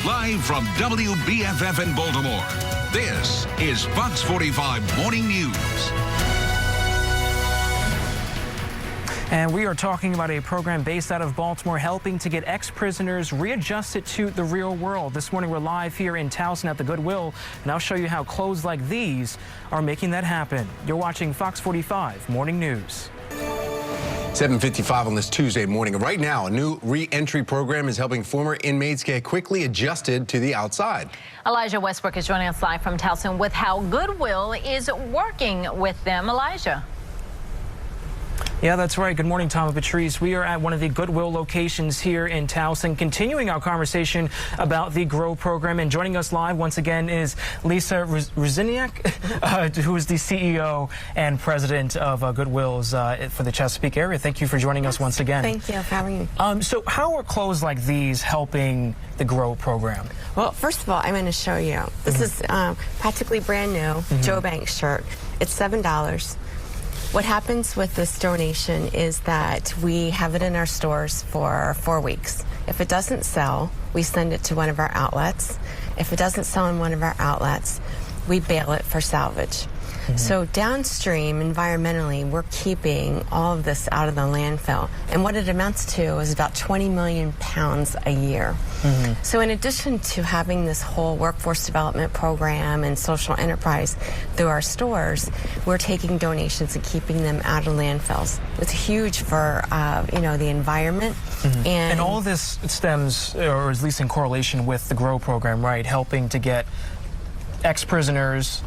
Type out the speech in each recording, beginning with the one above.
Live from WBFF in Baltimore, this is Fox 45 Morning News. And we are talking about a program based out of Baltimore helping to get ex-prisoners readjusted to the real world. This morning we're live here in Towson at the Goodwill, and I'll show you how clothes like these are making that happen. You're watching Fox 45 Morning News. 7:55 on this Tuesday morning. Right now, a new re-entry program is helping former inmates get quickly adjusted to the outside. Elijah Westbrook is joining us live from Towson with how Goodwill is working with them. Elijah. Yeah, that's right. Good morning, Tom and Patrice. We are at one of the Goodwill locations here in Towson, continuing our conversation about the GROW program. And joining us live once again is Lisa Ruziniak, who is the CEO and president of Goodwill's for the Chesapeake area. Thank you for joining us once again. Thank you for having me. So how are clothes like these helping the GROW program? Well, first of all, I'm going to show you. This is practically brand new Joe Banks shirt. It's $7. What happens with this donation is that we have it in our stores for 4 weeks. If it doesn't sell, we send it to one of our outlets. If it doesn't sell in one of our outlets, we bail it for salvage. So downstream, environmentally, we're keeping all of this out of the landfill. And what it amounts to is about 20 million pounds a year. So in addition to having this whole workforce development program and social enterprise through our stores, we're taking donations and keeping them out of landfills. It's huge for, you know, the environment. And all of this stems, or is at least in correlation with the GROW program, right? Helping to get ex-prisoners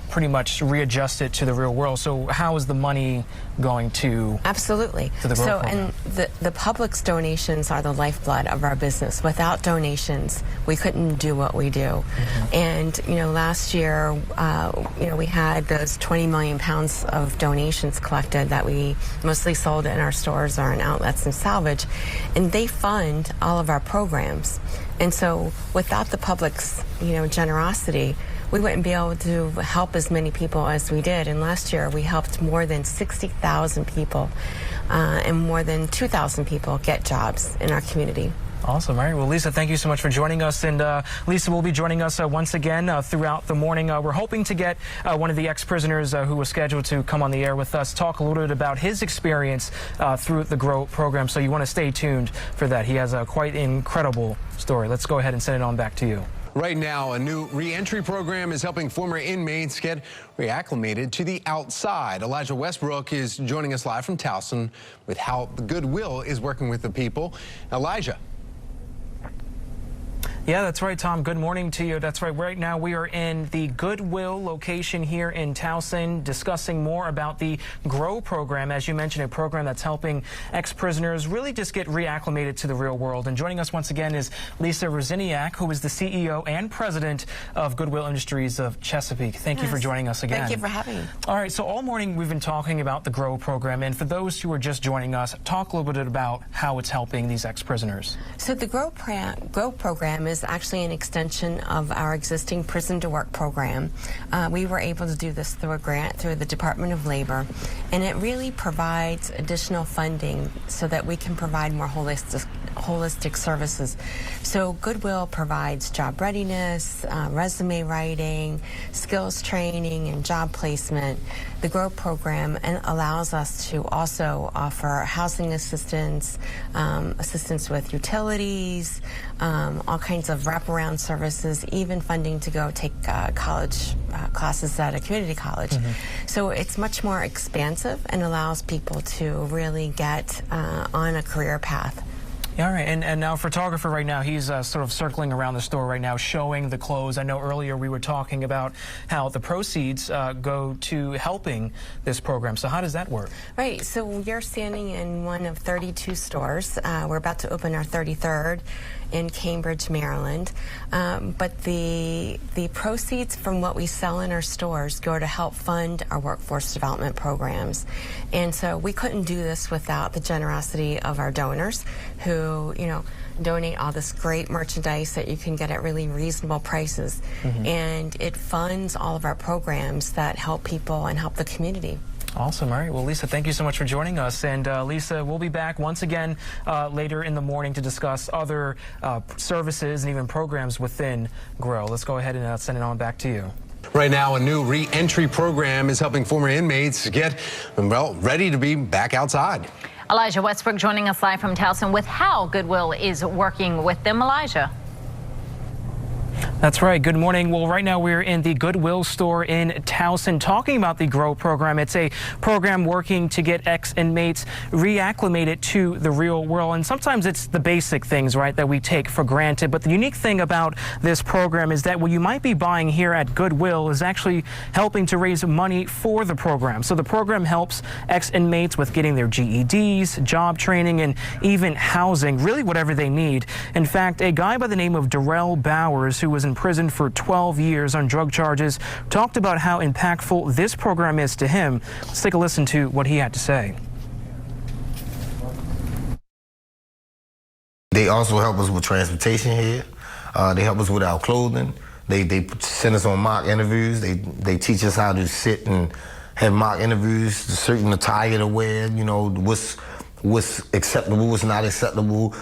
pretty much readjusted to the real world. So how is the money going to Absolutely. To the GROW so program? And the public's donations are the lifeblood of our business. Without donations, we couldn't do what we do. And you know, last year, you know, we had those 20 million pounds of donations collected that we mostly sold in our stores or in outlets and salvage, and they fund all of our programs. And so without the public's, you know, generosity, we wouldn't be able to help as many people as we did. And last year, we helped more than 60,000 people and more than 2,000 people get jobs in our community. Awesome. All right. Well, Lisa, thank you so much for joining us. And Lisa will be joining us once again throughout the morning. We're hoping to get one of the ex-prisoners who was scheduled to come on the air with us, talk a little bit about his experience through the GROW program. So you want to stay tuned for that. He has a quite incredible story. Let's go ahead and send it on back to you. Right now, a new re-entry program is helping former inmates get reacclimated to the outside. Elijah Westbrook is joining us live from Towson with how the Goodwill is working with the people. Elijah. Yeah, that's right, Tom. Good morning to you. That's right. Right now we are in the Goodwill location here in Towson discussing more about the GROW program. As you mentioned, a program that's helping ex-prisoners really just get reacclimated to the real world. And joining us once again is Lisa Ruziniak, who is the CEO and president of Goodwill Industries of Chesapeake. Thank you for joining us again. Thank you for having me. All right, so all morning we've been talking about the GROW program. And for those who are just joining us, talk a little bit about how it's helping these ex-prisoners. So the GROW program is actually an extension of our existing Prison to Work program. We were able to do this through a grant through the Department of Labor, and it really provides additional funding so that we can provide more holistic services. So Goodwill provides job readiness, resume writing, skills training, and job placement. The GROW program allows us to also offer housing assistance, assistance with utilities, all kinds of wraparound services, even funding to go take college classes at a community college. So it's much more expansive and allows people to really get on a career path. Yeah, all right. And now, photographer right now, he's sort of circling around the store right now, showing the clothes. I know earlier we were talking about how the proceeds go to helping this program. So how does that work? Right. So we're standing in one of 32 stores. We're about to open our 33rd in Cambridge, Maryland. But the proceeds from what we sell in our stores go to help fund our workforce development programs. And so we couldn't do this without the generosity of our donors who, you know, donate all this great merchandise that you can get at really reasonable prices. And it funds all of our programs that help people and help the community. Awesome. All right. Well, Lisa, thank you so much for joining us. And Lisa, we'll be back once again later in the morning to discuss other services and even programs within Grow. Let's go ahead and send it on back to you. Right now, a new re-entry program is helping former inmates get, well, ready to be back outside. Elijah Westbrook joining us live from Towson with how Goodwill is working with them. Elijah. That's right. Good morning. Well, right now we're in the Goodwill store in Towson talking about the GROW program. It's a program working to get ex-inmates reacclimated to the real world. And sometimes it's the basic things, right, that we take for granted. But the unique thing about this program is that what you might be buying here at Goodwill is actually helping to raise money for the program. So the program helps ex-inmates with getting their GEDs, job training, and even housing, really whatever they need. In fact, a guy by the name of Darrell Bowers, who was in prison for 12 years on drug charges, talked about how impactful this program is to him. Let's take a listen to what he had to say. They also help us with transportation here. They help us with our clothing. They send us on mock interviews. They teach us how to sit and have mock interviews, certain attire to wear, you know, what's acceptable, what's not acceptable.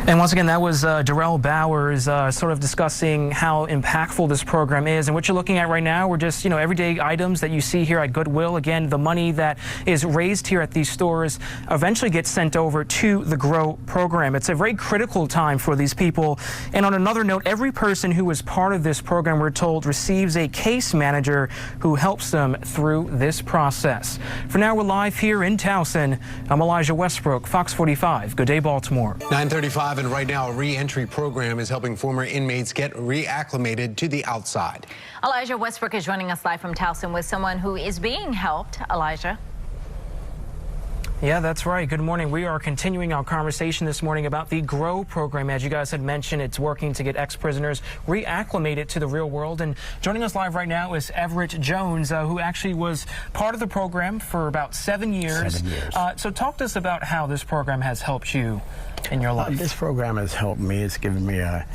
And once again, that was Darrell Bowers sort of discussing how impactful this program is. And what you're looking at right now were just, everyday items that you see here at Goodwill. Again, the money that is raised here at these stores eventually gets sent over to the GROW program. It's a very critical time for these people. And on another note, every person who is part of this program, we're told, receives a case manager who helps them through this process. For now, we're live here in Towson. I'm Elijah Westbrook, Fox 45. Good day, Baltimore. 9:35. And right now, a re-entry program is helping former inmates get reacclimated to the outside. Elijah Westbrook is joining us live from Towson with someone who is being helped. Elijah. Yeah, that's right. Good morning. We are continuing our conversation this morning about the GROW program. As you guys had mentioned, it's working to get ex-prisoners reacclimated to the real world. And joining us live right now is Everett Jones, who actually was part of the program for about 7 years. 7 years. So talk to us about how this program has helped you in your life. This program has helped me. It's given me a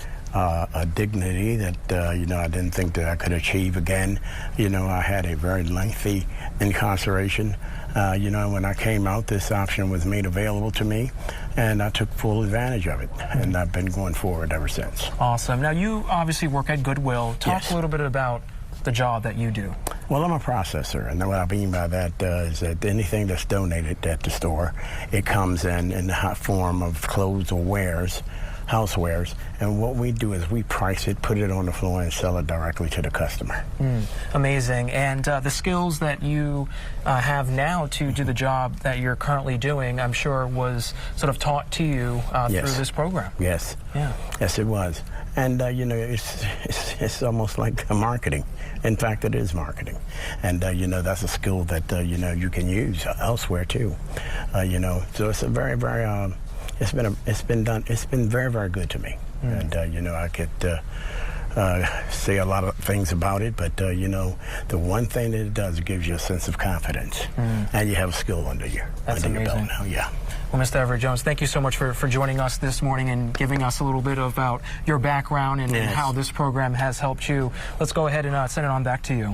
dignity that, I didn't think that I could achieve again. I had a very lengthy incarceration. When I came out, this option was made available to me, and I took full advantage of it, and I've been going forward ever since. Awesome. Now, you obviously work at Goodwill. Talk Yes. a little bit about the job that you do. Well, I'm a processor, and what I mean by that is that anything that's donated at the store, it comes in the hot form of clothes or wares, housewares, and what we do is we price it, put it on the floor, and sell it directly to the customer. Amazing. And the skills that you have now to do the job that you're currently doing, I'm sure was sort of taught to you Yes. through this program. Yes. Yeah. Yes, it was. And, it's almost like marketing. In fact, it is marketing. And, that's a skill that, you can use elsewhere, too. So it's a very, very, it's been very, very good to me. And, I could say a lot of things about it, but, the one thing that it does, it gives you a sense of confidence. And you have a skill under your belt now. Yeah. Well, Mr. Everett Jones, thank you so much for joining us this morning and giving us a little bit about your background and how this program has helped you. Let's go ahead and send it on back to you.